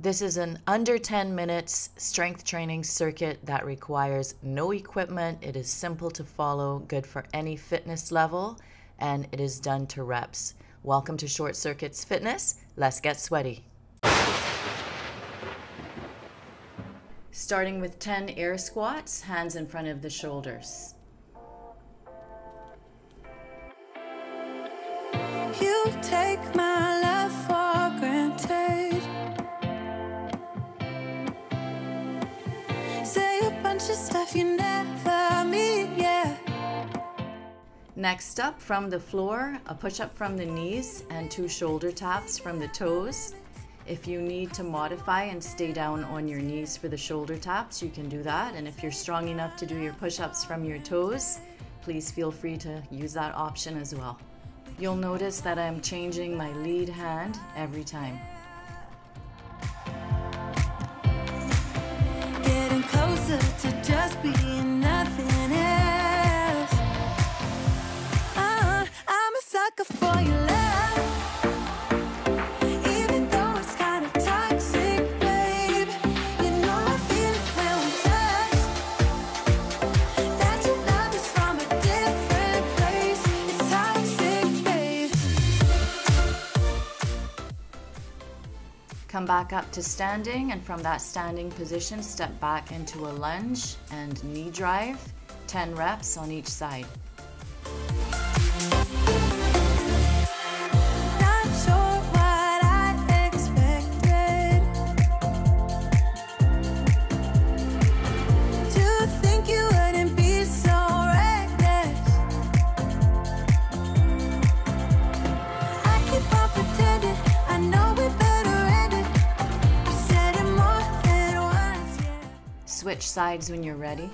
This is an under 10 minutes strength training circuit that requires no equipment. It is simple to follow, good for any fitness level, and it is done to reps. Welcome to Short Circuits Fitness. Let's get sweaty. Starting with 10 air squats, hands in front of the shoulders. You take my love for granted. Say a bunch of stuff you never mean, yeah. Next up, from the floor, a push-up from the knees and 2 shoulder taps from the toes. If you need to modify and stay down on your knees for the shoulder taps, you can do that. And if you're strong enough to do your push-ups from your toes, please feel free to use that option as well. You'll notice that I'm changing my lead hand every time. Getting closer to just being nothing else. I'm a sucker for your love. Come back up to standing, and from that standing position, step back into a lunge and knee drive, 10 reps on each side. Not sure what I expected. To think you wouldn't be so reckless. I keep on pretending I know we better. Switch sides when you're ready.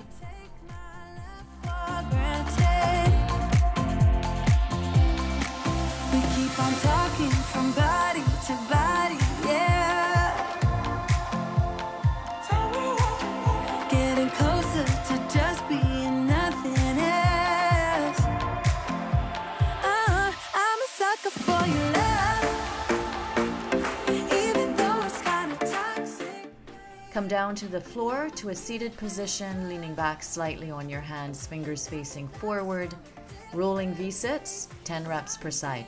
We keep on talking from body to body, yeah. Getting closer to just being nothing else. I'm a sucker for your love, even though it's kind of toxic. Come down to the floor to a seated position, leaning back slightly on your hands, fingers facing forward. Rolling V-sits, 10 reps per side.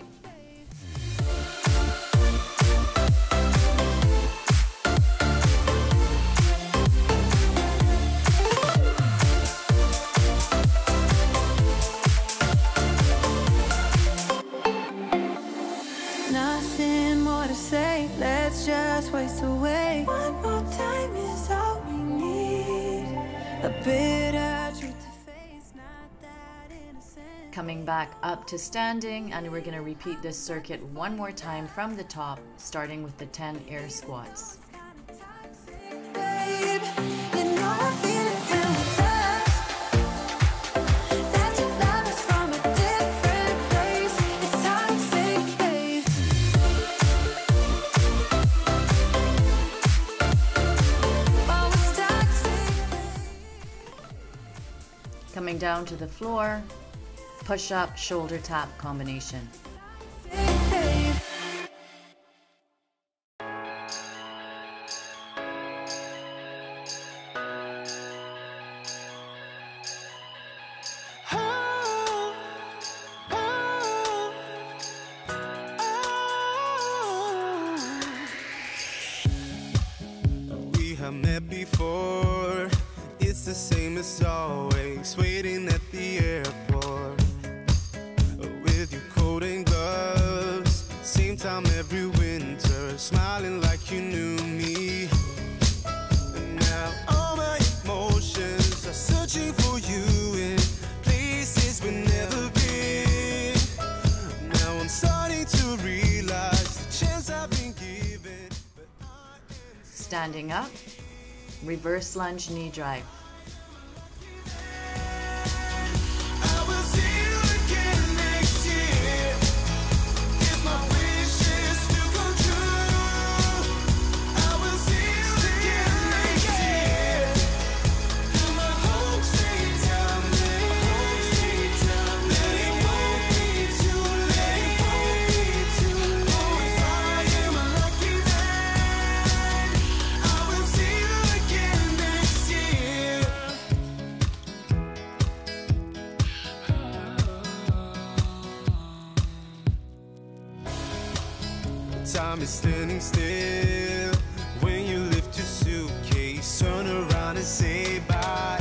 Nothing more to say, let's just waste away. One more time is all we need. A bitter truth to face, not that innocent. Coming back up to standing, and we're going to repeat this circuit one more time from the top, starting with the 10 air squats. Babe, you know I feel it when we touch. That your love is from a different place. It's toxic, babe. Oh, it's toxic. Coming down to the floor, push-up, shoulder tap combination. Babe. Oh, oh, oh. We have met before. It's the same as always, waiting at the airport with your coat and gloves. Same time every winter, smiling like you knew me. And now all my emotions are searching for you in places we've never been. Now I'm starting to realize the chance I've been given. Standing up, reverse lunge knee drive. I will see you again next year. If my wishes do come true, I will see you again next year. And my hopes stay down, that it won't be too late. Oh, if I am a lucky man, is standing still. When you lift your suitcase, turn around and say bye.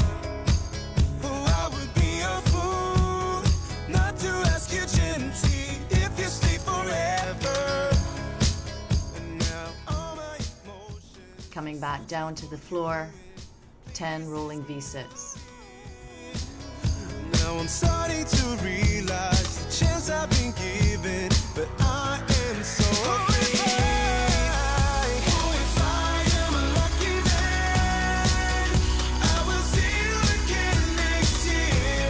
Oh, I would be a fool not to ask you gently if you stay forever. And now all my emotions. Coming back down to the floor, 10 rolling V-sits. Now I'm starting to realize the chance I've been given, but I am so afraid. Oh, if I am a lucky man, I will see you again next year.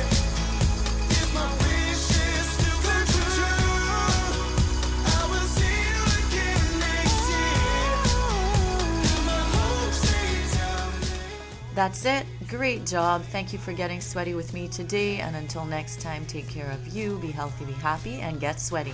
If my wishes do come true, I will see you again next year. And my hopes they tell me. That's it. Great job. Thank you for getting sweaty with me today. And until next time, take care of you, be healthy, be happy, and get sweaty.